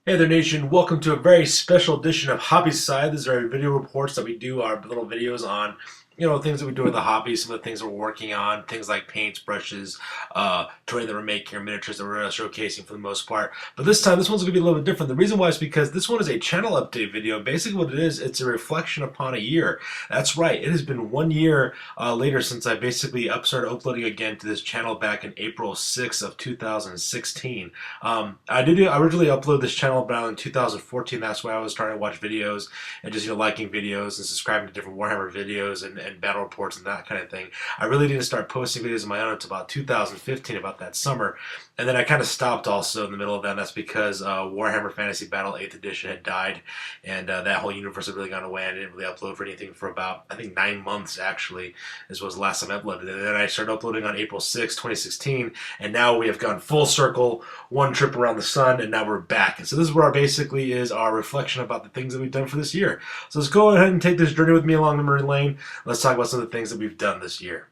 Hey there, nation. Welcome to a very special edition of Hobby Side. These are our video reports that we do, our little videos on, things that we do with the hobby, some of the things we're working on, things like paints, brushes, terrain that we're making, or miniatures that we're showcasing for the most part. But this time, this one's going to be a little bit different. The reason why is because this one is a channel update video. Basically what it is, it's a reflection upon a year. That's right. It has been 1 year later since I basically started uploading again to this channel back in April 6th of 2016. I did originally upload this channel around in 2014. That's why I was starting to watch videos and just liking videos and subscribing to different Warhammer videos and battle reports and that kind of thing. I really didn't start posting videos of my own until about 2015, about that summer, and then I kind of stopped also in the middle of that. And that's because Warhammer Fantasy Battle 8th Edition had died, and that whole universe had really gone away. I didn't really upload for anything for about, I think, 9 months actually. This was the last time I uploaded, and then I started uploading on April 6, 2016, and now we have gone full circle, one trip around the sun, and now we're back. And so this is where basically is our reflection about the things that we've done for this year. So let's go ahead and take this journey with me along memory lane. Let's talk about some of the things that we've done this year.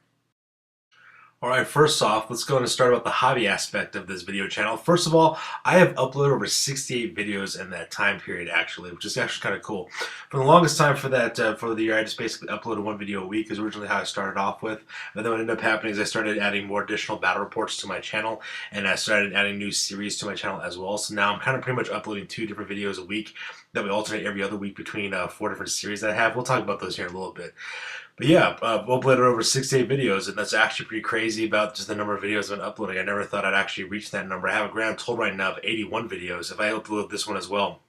Alright, first off, let's go ahead and start about the hobby aspect of this video channel. First of all, I have uploaded over 68 videos in that time period, actually, which is actually kind of cool. For the longest time for the year, I just basically uploaded one video a week, is originally how I started off with. But then what ended up happening is I started adding more additional battle reports to my channel, and I started adding new series to my channel as well. So now I'm kind of pretty much uploading 2 different videos a week that we alternate every other week between 4 different series that I have. We'll talk about those here in a little bit. But yeah, we'll uploaded over 68 videos, and that's actually pretty crazy about just the number of videos I've been uploading. I never thought I'd actually reach that number. I have a grand total right now of 81 videos. If I upload this one as well,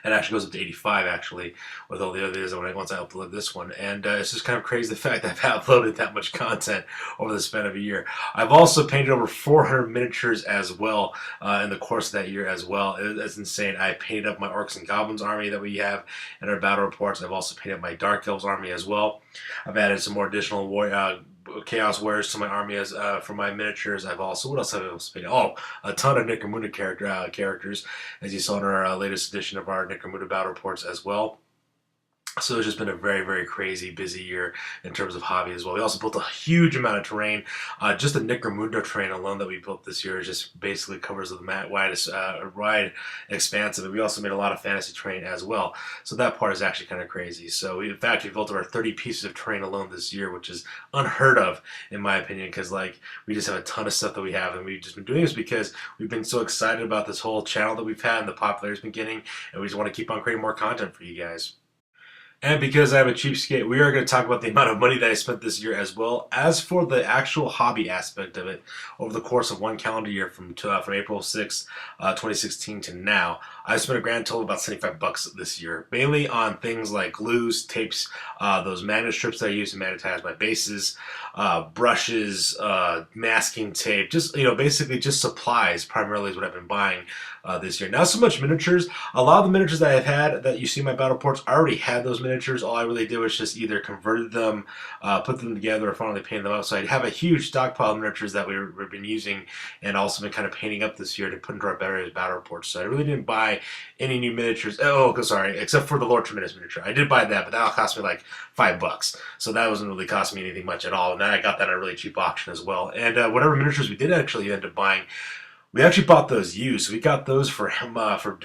it actually goes up to 85 actually, with all the other videos once I upload this one. And it's just kind of crazy the fact that I've uploaded that much content over the span of a year. I've also painted over 400 miniatures as well in the course of that year as well. It's insane. I painted up my Orcs and Goblins army that we have in our battle reports. I've also painted up my Dark Elves army as well. I've added some more additional Chaos Warriors to my army as for my miniatures. I've also, what else have I also painted? Oh, a ton of Necromunda characters, as you saw in our latest edition of our Necromunda battle reports as well. So it's just been a very, very crazy, busy year in terms of hobby as well. We also built a huge amount of terrain. Just the Necromunda terrain alone that we built this year just basically covers the wide expanse of it. We also made a lot of fantasy terrain as well. So that part is actually kind of crazy. So in fact, we built over 30 pieces of terrain alone this year, which is unheard of in my opinion, because we just have a ton of stuff that we have, and we've just been doing this because we've been so excited about this whole channel that we've had and the popularity it's been getting, and we just want to keep on creating more content for you guys. And because I have a cheapskate, we are going to talk about the amount of money that I spent this year as well. As for the actual hobby aspect of it, over the course of one calendar year from April 6, 2016 to now, I spent a grand total of about 75 bucks this year, mainly on things like glues, tapes, those magnet strips that I use to magnetize my bases, brushes, masking tape, just basically just supplies primarily is what I've been buying this year. Not so much miniatures. A lot of the miniatures that I've had that you see in my battle reports, I already had those miniatures. All I really did was just either converted them, put them together, or finally painted them out. So I have a huge stockpile of miniatures that we've been using and also been kind of painting up this year to put into our various battle reports. So I really didn't buy any new miniatures. Oh, sorry, except for the Lord Tremendous miniature. I did buy that, but that'll cost me like $5. So that wasn't really costing me anything much at all. And then I got that at a really cheap auction as well. And whatever miniatures we did actually end up buying, we actually bought those used. So we got those for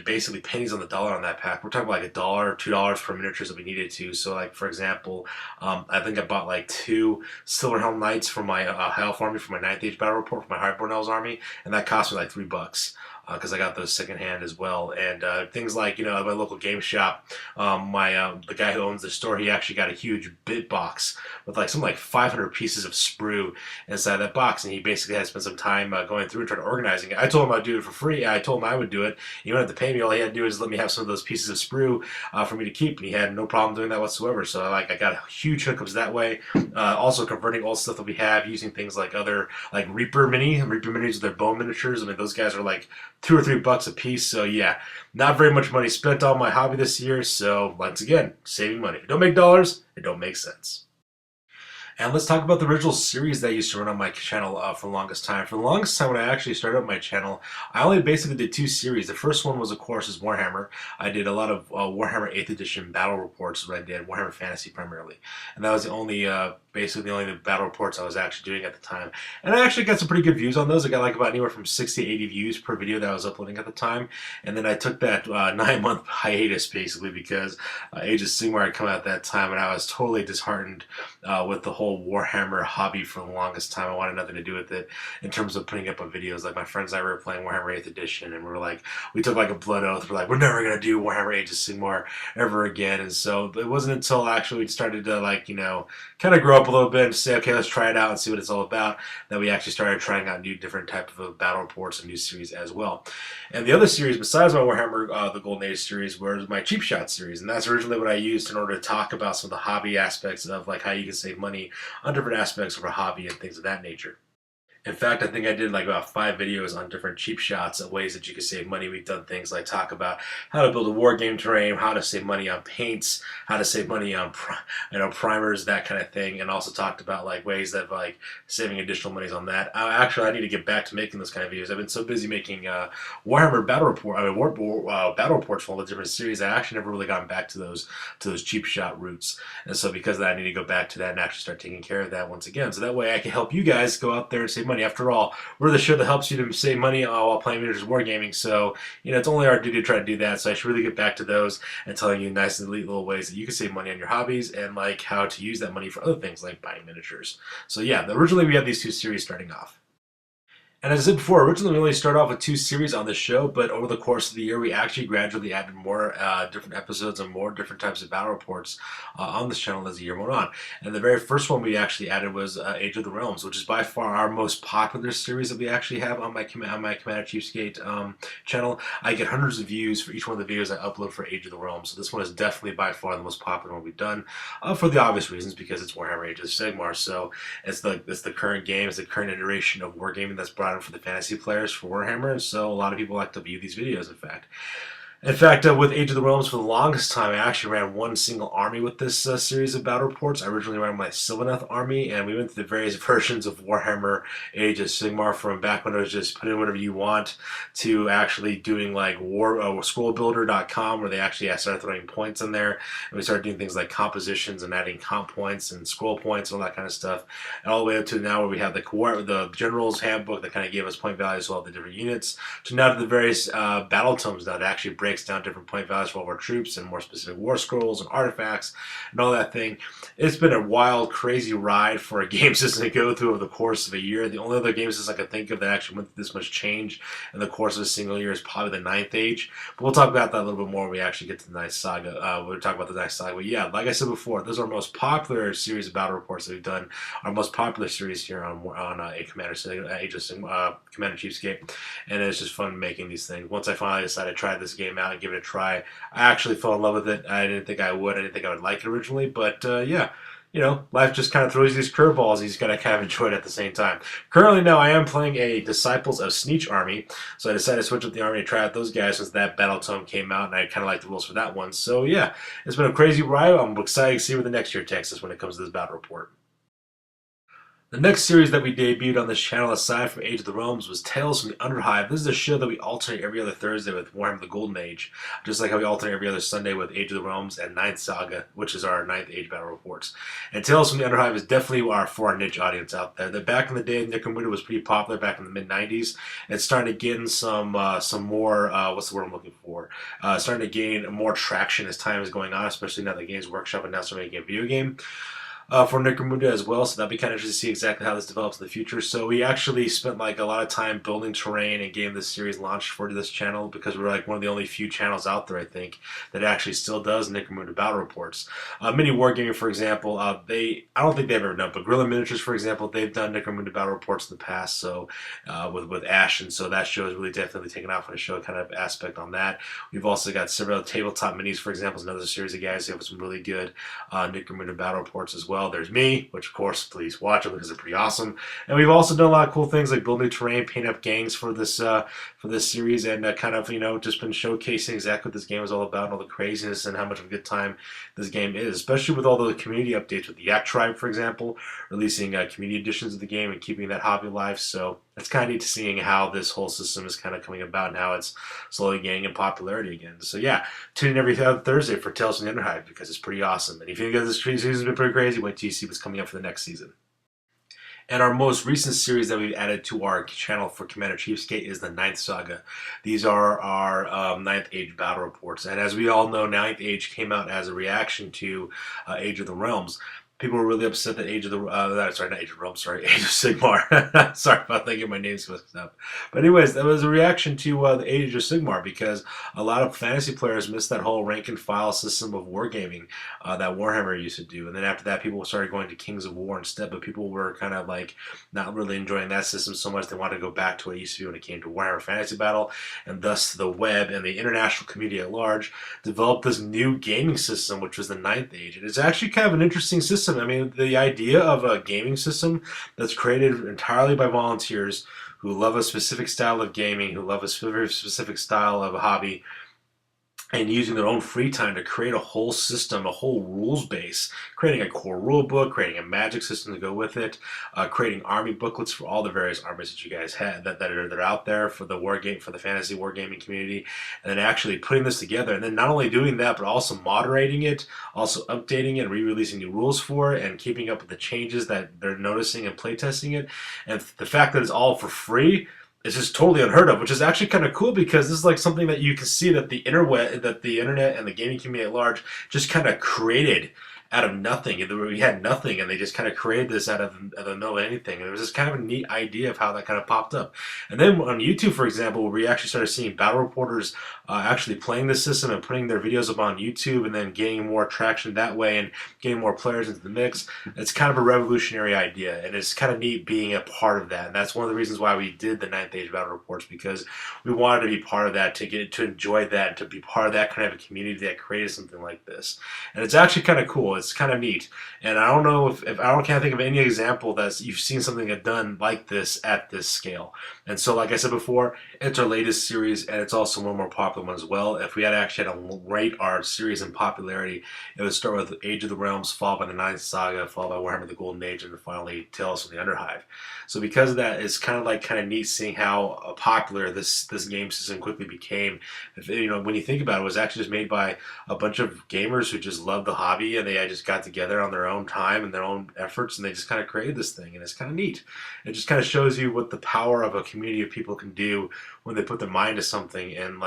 basically pennies on the dollar on that pack. We're talking about like $1, $2 for miniatures that we needed to. So like for example, I think I bought like 2 Silverhelm Knights for my Elf army for my 9th Age battle report for my Highborn Elves army, and that cost me like $3. Because I got those secondhand as well, and things like at my local game shop, the guy who owns the store, he actually got a huge bit box with something like 500 pieces of sprue inside that box, and he basically had to spend some time going through and trying to organizing it. I told him I'd do it for free. I told him I would do it. He wouldn't have to pay me. All he had to do is let me have some of those pieces of sprue for me to keep, and he had no problem doing that whatsoever. So I got huge hookups that way. Also converting old stuff that we have using things like Reaper minis with their bone miniatures. I mean, those guys are like $2 or $3 a piece. So yeah, not very much money spent on my hobby this year. So once again, saving money. If you don't make dollars, it don't make sense. And let's talk about the original series that I used to run on my channel for the longest time. For the longest time when I actually started up my channel, I only basically did 2 series. The first one was, of course, Warhammer. I did a lot of Warhammer 8th Edition battle reports that I did, Warhammer Fantasy primarily. And that was the only basically the only battle reports I was actually doing at the time. And I actually got some pretty good views on those. I got like about anywhere from 60 to 80 views per video that I was uploading at the time. And then I took that 9-month hiatus basically because Age of Sigmar had come out at that time, and I was totally disheartened with the whole Warhammer hobby for the longest time. I wanted nothing to do with it in terms of putting up videos. Like my friends and I were playing Warhammer 8th Edition, and we took like a blood oath. We're like, we're never going to do Warhammer Age of Sigmar ever again. And so it wasn't until actually we started to kind of grow up a little bit and say, okay, let's try it out and see what it's all about, that we actually started trying out new different type of battle reports and new series as well. And the other series besides my Warhammer the Golden Age series was my Cheap Shot series, and that's originally what I used in order to talk about some of the hobby aspects of like how you can save money on different aspects of a hobby and things of that nature. In fact, I think I did like about 5 videos on different cheap shots of ways that you can save money. We've done things like talk about how to build a war game terrain, how to save money on paints, how to save money on primers, that kind of thing, and also talked about like ways that like saving additional monies on that. Actually, I need to get back to making those kind of videos. I've been so busy making Warhammer battle reports for all the different series. I actually never really gotten back to those cheap shot roots, and so because of that, I need to go back to that and actually start taking care of that once again. So that way, I can help you guys go out there and save money. After all, we're the show that helps you to save money while playing miniatures wargaming, so it's only our duty to try to do that. So I should really get back to those and telling you nice and neat little ways that you can save money on your hobbies and like how to use that money for other things like buying miniatures. So yeah, originally we had these 2 series starting off. And as I said before, originally we only started off with 2 series on this show, but over the course of the year, we actually gradually added more different episodes and more different types of battle reports on this channel as the year went on. And the very first one we actually added was Age of the Realms, which is by far our most popular series that we actually have on my Commander Cheapskate channel. I get hundreds of views for each one of the videos I upload for Age of the Realms, so this one is definitely by far the most popular one we've done for the obvious reasons, because it's Warhammer Age of Sigmar. So it's the current game, it's the current iteration of wargaming that's brought for the fantasy players for Warhammer, so a lot of people like to view these videos. In fact, with Age of the Realms, for the longest time, I actually ran one single army with this series of battle reports. I originally ran my Sylvaneth army, and we went through the various versions of Warhammer Age of Sigmar, from back when it was just put in whatever you want to actually doing like scrollbuilder.com, where they actually started throwing points in there, and we started doing things like compositions and adding comp points and scroll points and all that kind of stuff, and all the way up to now where we have the General's Handbook that kind of gave us point values for all the different units, to now to the various battle tomes that actually breaks down different point values for all of our troops and more specific war scrolls and artifacts and all that thing. It's been a wild, crazy ride for a game system to go through over the course of a year. The only other game system I can think of that actually went through this much change in the course of a single year is probably the Ninth Age. But we'll talk about that a little bit more when we actually get to the Ninth Saga. We'll talk about the Ninth Saga. But yeah, like I said before, those are our most popular series of battle reports that we've done. Our most popular series here on a Commander Age of Commander Cheapskate, and it's just fun making these things. Once I finally decided to try this game out and give it a try, I actually fell in love with it. I didn't think I would. I didn't think I would like it originally, but yeah. Life just kind of throws these curveballs. You just got to kind of enjoy it at the same time. Currently now I am playing a Disciples of Sneech army, so I decided to switch up the army to try out those guys since that battle tome came out, and I kind of like the rules for that one. So yeah, it's been a crazy ride. I'm excited to see where the next year takes us when it comes to this battle report. The next series that we debuted on this channel, aside from Age of the Realms, was Tales from the Underhive. This is a show that we alternate every other Thursday with Warhammer the Golden Age, just like how we alternate every other Sunday with Age of the Realms and Ninth Saga, which is our Ninth Age battle reports. And Tales from the Underhive is definitely for our niche audience out there. That back in the day, Necromunda was pretty popular back in the mid-90s. It's starting to gain some more, what's the word I'm looking for? Starting to gain more traction as time is going on, especially now that Games Workshop and now starting making a video game for Necromunda as well, so that'll be kind of interesting to see exactly how this develops in the future. So we actually spent like a lot of time building terrain and getting this series launched for this channel, because we're like one of the only few channels out there, I think, that actually still does Necromunda battle reports. Mini Wargaming, for example, I don't think they've ever done, but Guerrilla Miniatures, for example, they've done Necromunda battle reports in the past, so with Ash, and so that show is really definitely taken off on a show kind of aspect on that. We've also got several Tabletop Minis, for example, is another series of guys who have some really good Necromunda battle reports as well. There's me, which of course, please watch them because they're pretty awesome. And we've also done a lot of cool things like build new terrain, paint up gangs for this series, and kind of just been showcasing exactly what this game is all about and all the craziness and how much of a good time this game is, especially with all the community updates with the Yak Tribe, for example, releasing community editions of the game and keeping that hobby alive. So it's kind of neat seeing how this whole system is kind of coming about and how it's slowly gaining in popularity again. So yeah, tune in every Thursday for Tales from the Underhive because it's pretty awesome. And if you think this season's been pretty crazy, wait till you see what's coming up for the next season. And our most recent series that we've added to our channel for Commander Cheapskate is the Ninth Saga. These are our Ninth Age battle reports. And as we all know, Ninth Age came out as a reaction to Age of the Realms. People were really upset that Age of the sorry, not Age of Realms, sorry, Age of Sigmar. Sorry about that, getting my names mixed up. But anyways, that was a reaction to the Age of Sigmar because a lot of fantasy players missed that whole rank and file system of wargaming that Warhammer used to do. And then after that, people started going to Kings of War instead. But people were kind of like not really enjoying that system so much. They wanted to go back to what it used to be when it came to Warhammer Fantasy Battle. And thus, the web and the international community at large developed this new gaming system, which was the Ninth Age. And it's actually kind of an interesting system. I mean, the idea of a gaming system that's created entirely by volunteers who love a specific style of gaming, who love a very specific style of a hobby, and using their own free time to create a whole system, a whole rules base, creating a core rule book, creating a magic system to go with it, creating army booklets for all the various armies that you guys had that are out there for the for the fantasy wargaming community, and then actually putting this together, and then not only doing that, but also moderating it, also updating it, re-releasing new rules for it, and keeping up with the changes that they're noticing and playtesting it, and the fact that it's all for free. It's just totally unheard of, which is actually kind of cool because this is like something that you can see that the internet and the gaming community at large just kind of created out of nothing. We had nothing, and they just kind of created this out of the middle of anything. And it was just kind of a neat idea of how that kind of popped up. And then on YouTube, for example, where we actually started seeing battle reporters actually playing this system and putting their videos up on YouTube and then gaining more traction that way and getting more players into the mix. It's kind of a revolutionary idea, and it's kind of neat being a part of that. And that's one of the reasons why we did the Ninth Age battle reports, because we wanted to be part of that, to enjoy that, to be part of that kind of a community that created something like this. And it's actually kind of cool. It's kind of neat, and I don't know if can't think of any example that you've seen something done like this at this scale. And so, like I said before, it's our latest series, and it's also one of the more popular ones as well. If we had actually had to rate our series in popularity, it would start with Age of the Realms, followed by the Ninth Saga, followed by Warhammer the Golden Age, and then finally Tales from the Underhive. So because of that, it's kind of neat seeing how popular this game system quickly became. When you think about it, it was actually just made by a bunch of gamers who just love the hobby, and they just got together on their own time and their own efforts, and they just kind of created this thing, and it's kind of neat. It just kind of shows you what the power of a community of people can do when they put their mind to something, and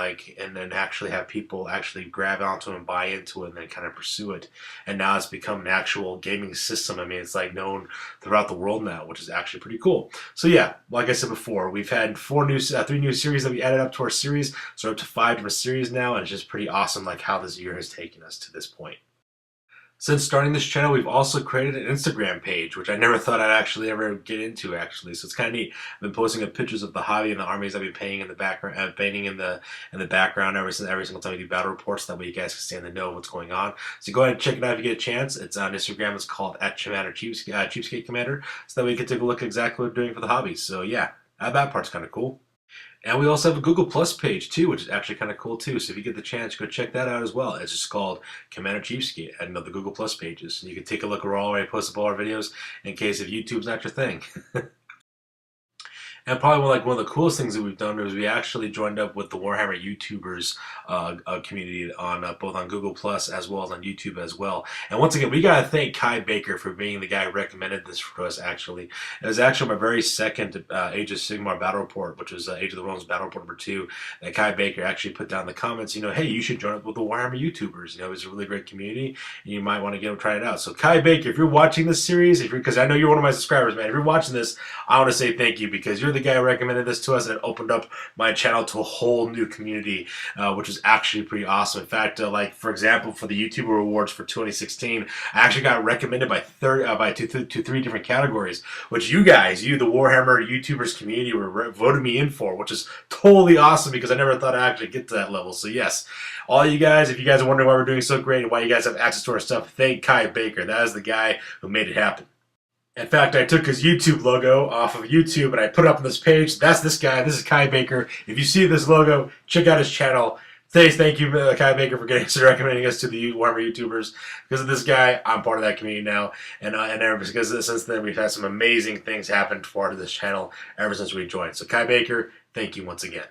then actually have people actually grab onto it and buy into it and then kind of pursue it. And now it's become an actual gaming system. I mean, it's like known throughout the world now, which is actually pretty cool. So yeah, like I said before, we've had 3 new series that we added up to our series, so up to 5 different series now, and it's just pretty awesome like how this year has taken us to this point. Since starting this channel, we've also created an Instagram page, which I never thought I'd actually ever get into, actually. So it's kind of neat. I've been posting up pictures of the hobby and the armies I've been painting in the background, every single time we do battle reports. That way you guys can stay in the know of what's going on. So go ahead and check it out if you get a chance. It's on Instagram. It's called @Cheapskate Commander. So that way you can take a look at exactly what we're doing for the hobby. So yeah, that part's kind of cool. And we also have a Google Plus page too, which is actually kind of cool too. So if you get the chance, go check that out as well. It's just called Commander Cheapskate and the Google Plus pages. And you can take a look. We're already posting all our videos in case if YouTube's not your thing. And probably one of the coolest things that we've done is we actually joined up with the Warhammer Youtubers community on both on Google Plus as well as on YouTube as well. And once again, we gotta thank Kai Baker for being the guy who recommended this for us. Actually, it was actually my very second Age of Sigmar battle report, which was Age of the Realms battle report number 2. That Kai Baker actually put down in the comments, hey, you should join up with the Warhammer Youtubers. It's a really great community, and you might want to try it out. So Kai Baker, if you're watching this series, because I know you're one of my subscribers, man, if you're watching this, I want to say thank you, because you're the guy who recommended this to us, and it opened up my channel to a whole new community, which is actually pretty awesome. In fact, for example, for the YouTuber Awards for 2016, I actually got recommended by 3 different categories, which you guys, the Warhammer YouTubers community, voted me in for, which is totally awesome because I never thought I'd actually get to that level. So yes, all you guys, if you guys are wondering why we're doing so great and why you guys have access to our stuff, thank Kai Baker. That is the guy who made it happen. In fact, I took his YouTube logo off of YouTube and I put it up on this page. That's this guy. This is Kai Baker. If you see this logo, check out his channel. Thank you, Kai Baker, for recommending us to the Warhammer Youtubers. Because of this guy, I'm part of that community now, and because since then we've had some amazing things happen for this channel ever since we joined. So Kai Baker, thank you once again.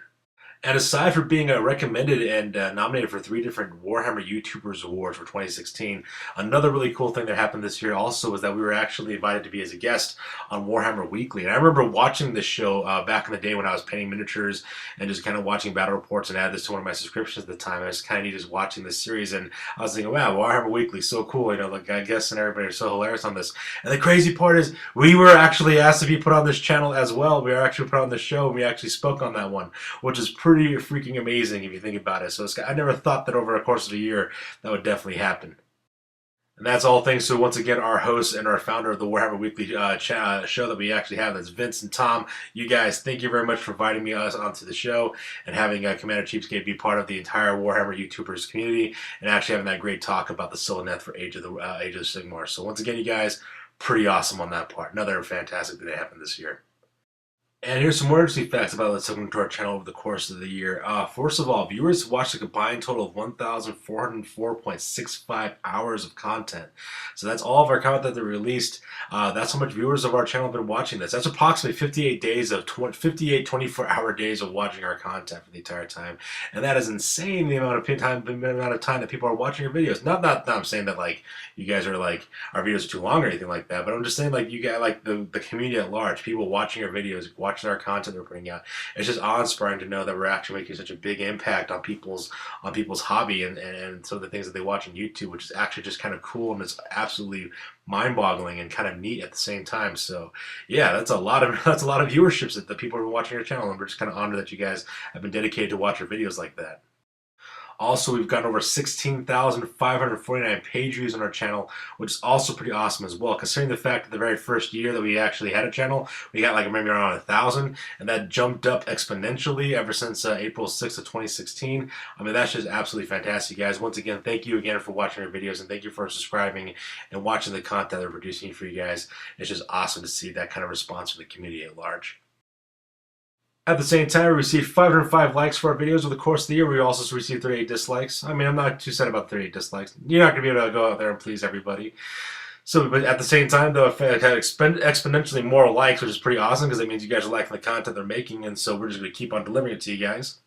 And aside from being recommended and nominated for 3 different Warhammer YouTubers awards for 2016, another really cool thing that happened this year also was that we were actually invited to be as a guest on Warhammer Weekly. And I remember watching this show back in the day when I was painting miniatures and just kind of watching battle reports, and add this to one of my subscriptions at the time. I was kind of neat just watching this series, and I was thinking, wow, Warhammer Weekly, so cool. You know, like I guess and everybody are so hilarious on this. And the crazy part is we were actually asked to be put on this channel as well. We were actually put on the show, and we actually spoke on that one, which is pretty freaking amazing if you think about it. So I never thought that over the course of a year that would definitely happen. And that's all thanks to, once again, our host and our founder of the Warhammer Weekly show that we actually have. That's Vince and Tom. You guys, thank you very much for inviting me onto the show and having Commander Cheapskate be part of the entire Warhammer YouTubers community, and actually having that great talk about the Sylvaneth for Age of Sigmar. So once again, you guys, pretty awesome on that part. Another fantastic thing that happened this year. And here's some more interesting facts about what's coming to our channel over the course of the year. First of all, viewers watched a combined total of 1,404.65 hours of content. So that's all of our content that we released. That's how much viewers of our channel have been watching this. That's approximately 58 days of 24-hour days of watching our content for the entire time. And that is insane, the amount of time that people are watching our videos. Not I'm saying that like you guys are like our videos are too long or anything like that, but I'm just saying like you got like the community at large, people watching our videos, watching our content we're putting out. It's just awe-inspiring to know that we're actually making such a big impact on people's hobby and some of the things that they watch on YouTube, which is actually just kind of cool, and it's absolutely mind-boggling and kind of neat at the same time. So yeah, that's a lot of viewerships that the people are watching our channel, and we're just kind of honored that you guys have been dedicated to watch our videos like that. Also, we've gotten over 16,549 page views on our channel, which is also pretty awesome as well, considering the fact that the very first year that we actually had a channel, we got like maybe around 1,000, and that jumped up exponentially ever since April 6th of 2016. I mean, that's just absolutely fantastic, guys. Once again, thank you again for watching our videos, and thank you for subscribing and watching the content that we're producing for you guys. It's just awesome to see that kind of response from the community at large. At the same time, we received 505 likes for our videos over the course of the year. We also received 38 dislikes. I mean, I'm not too sad about 38 dislikes. You're not going to be able to go out there and please everybody. So, but at the same time, though, I've had exponentially more likes, which is pretty awesome because it means you guys are liking the content they're making, and so we're just going to keep on delivering it to you guys.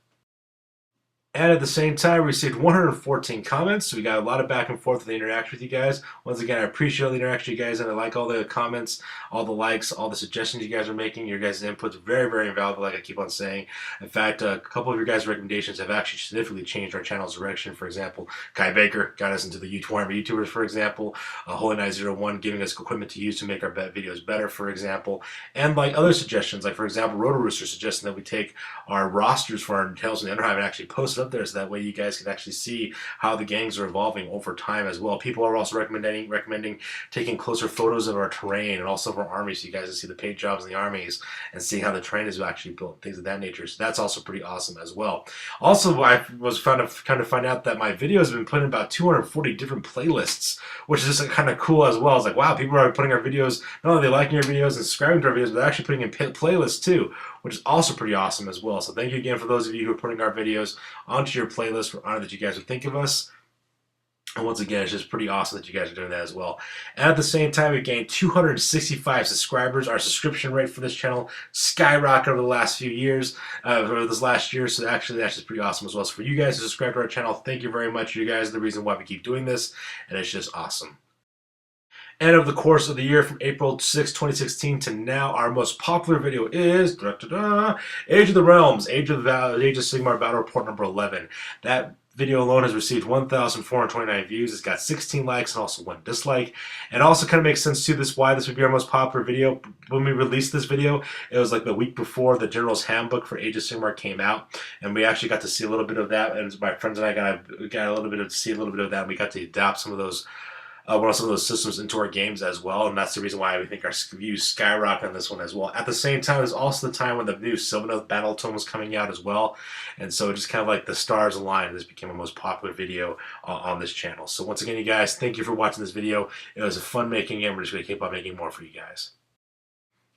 And at the same time, we received 114 comments, so we got a lot of back and forth with the interaction with you guys. Once again, I appreciate all the interaction you guys, and I like all the comments, all the likes, all the suggestions you guys are making. Your guys' input's very, very invaluable, like I keep on saying. In fact, a couple of your guys' recommendations have actually significantly changed our channel's direction. For example, Kai Baker got us into the Warhammer Youtubers, for example. Holy Knight 01 giving us equipment to use to make our videos better, for example. And like other suggestions, like for example, Roto Rooster suggesting that we take our rosters for our Tales from the Underhive and actually post it up there, so that way you guys can actually see how the gangs are evolving over time as well. People are also recommending taking closer photos of our terrain and also of our armies, so you guys can see the paint jobs in the armies and see how the terrain is actually built, things of that nature. So that's also pretty awesome as well. Also, I was kind of find out that my videos have been put in about 240 different playlists, which is just kind of cool as well. It's like, wow, people are putting our videos, not only liking our videos and subscribing to our videos, but they're actually putting in playlists too, which is also pretty awesome as well. So thank you again for those of you who are putting our videos onto your playlist. We're honored that you guys would think of us. And once again, it's just pretty awesome that you guys are doing that as well. And at the same time, we gained 265 subscribers. Our subscription rate for this channel skyrocketed over the last few years, over this last year. So actually, that's just pretty awesome as well. So for you guys to subscribe to our channel, thank you very much. You guys are the reason why we keep doing this, and it's just awesome. And over the course of the year, from April 6, 2016 to now, our most popular video is Age of the Realms, Age of Sigmar Battle Report number 11. That video alone has received 1,429 views. It's got 16 likes and also 1 dislike. And it also kind of makes sense too, why this would be our most popular video. When we released this video, it was like the week before the General's Handbook for Age of Sigmar came out, and we actually got to see a little bit of that. And my friends and I got a little bit of that. And we got to adapt some of those systems into our games as well, and that's the reason why we think our views skyrocket on this one as well. At the same time, it's also the time when the new Sylvaneth Battle Tome was coming out as well, and so it just kind of like the stars aligned, and this became our most popular video on this channel. So once again, you guys, thank you for watching this video. It was a fun making it, and we're just going to keep on making more for you guys.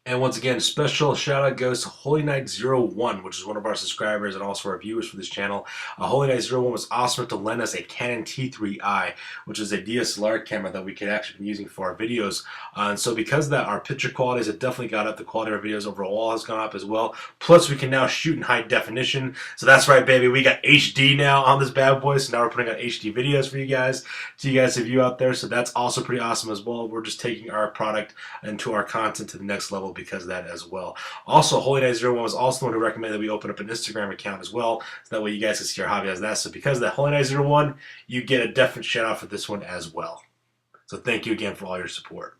And once again, special shout out goes to Holy Knight 01, which is one of our subscribers and also our viewers for this channel. Holy Knight 01 was awesome to lend us a Canon T3i, which is a DSLR camera that we could actually be using for our videos. And so because of that, our picture qualities have definitely got up. The quality of our videos overall has gone up as well. Plus, we can now shoot in high definition. So that's right, baby. We got HD now on this bad boy. So now we're putting out HD videos for you guys, to you guys to view out there. So that's also pretty awesome as well. We're just taking our product into our content to the next level because of that as well. Also, Holy Knight 01 was also the one who recommended that we open up an Instagram account as well, so that way you guys can see our hobby as that. So because of that, Holy Knight 01, you get a definite shout out for this one as well. So thank you again for all your support.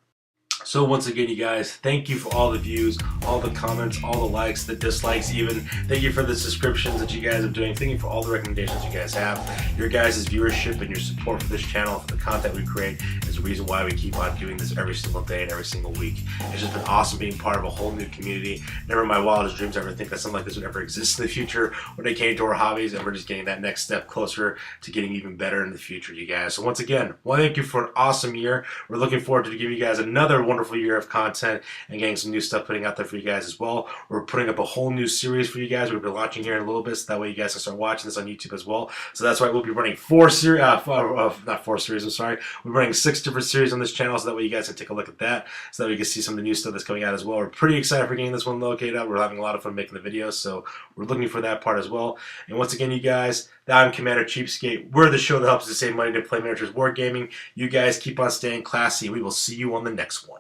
So once again, you guys, thank you for all the views, all the comments, all the likes, the dislikes even. Thank you for the subscriptions that you guys are doing. Thank you for all the recommendations you guys have. Your guys' viewership and your support for this channel, for the content we create, is the reason why we keep on doing this every single day and every single week. It's just been awesome being part of a whole new community. Never in my wildest dreams ever think that something like this would ever exist in the future when it came to our hobbies, and we're just getting that next step closer to getting even better in the future, you guys. So once again, well, thank you for an awesome year. We're looking forward to giving you guys another wonderful year of content and getting some new stuff putting out there for you guys as well. We're putting up a whole new series for you guys. We'll be launching here in a little bit, so that way you guys can start watching this on YouTube as well. So that's why we'll be running not 4 series, I'm sorry. We're running 6 different series on this channel, so that way you guys can take a look at that, so that we can see some of the new stuff that's coming out as well. We're pretty excited for getting this one located out. We're having a lot of fun making the videos, so we're looking for that part as well. And once again, you guys, I'm Commander Cheapskate. We're the show that helps you save money to play miniatures wargaming. You guys keep on staying classy. We will see you on the next one.